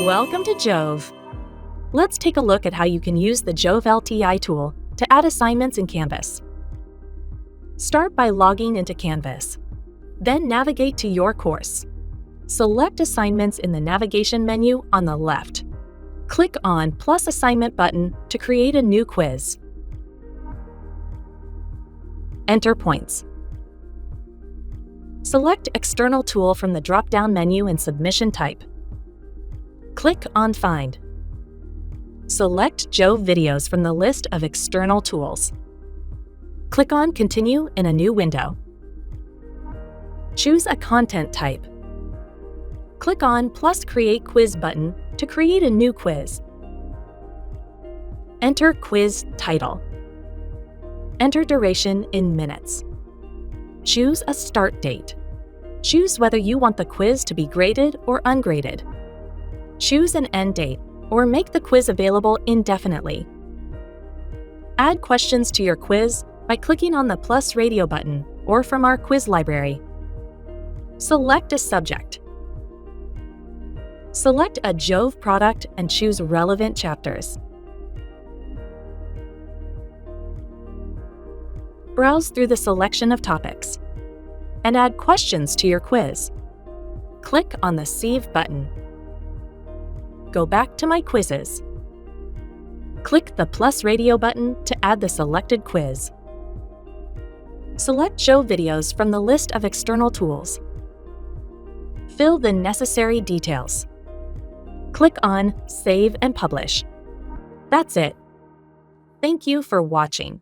Welcome to JoVE. Let's take a look at how you can use the JoVE LTI tool to add assignments in Canvas. Start by logging into Canvas. Then navigate to your course. Select Assignments in the navigation menu on the left. Click on Plus Assignment button to create a new quiz. Enter points. Select External Tool from the drop-down menu and submission type. Click on Find. Select JoVE Videos from the list of external tools. Click on Continue in a new window. Choose a content type. Click on plus Create Quiz button to create a new quiz. Enter quiz title. Enter duration in minutes. Choose a start date. Choose whether you want the quiz to be graded or ungraded. Choose an end date or make the quiz available indefinitely. Add questions to your quiz by clicking on the plus radio button or from our quiz library. Select a subject. Select a JoVE product and choose relevant chapters. Browse through the selection of topics and add questions to your quiz. Click on the Save button. Go back to My Quizzes. Click the plus radio button to add the selected quiz. Select JoVE Videos from the list of external tools. Fill the necessary details. Click on Save and Publish. That's it. Thank you for watching.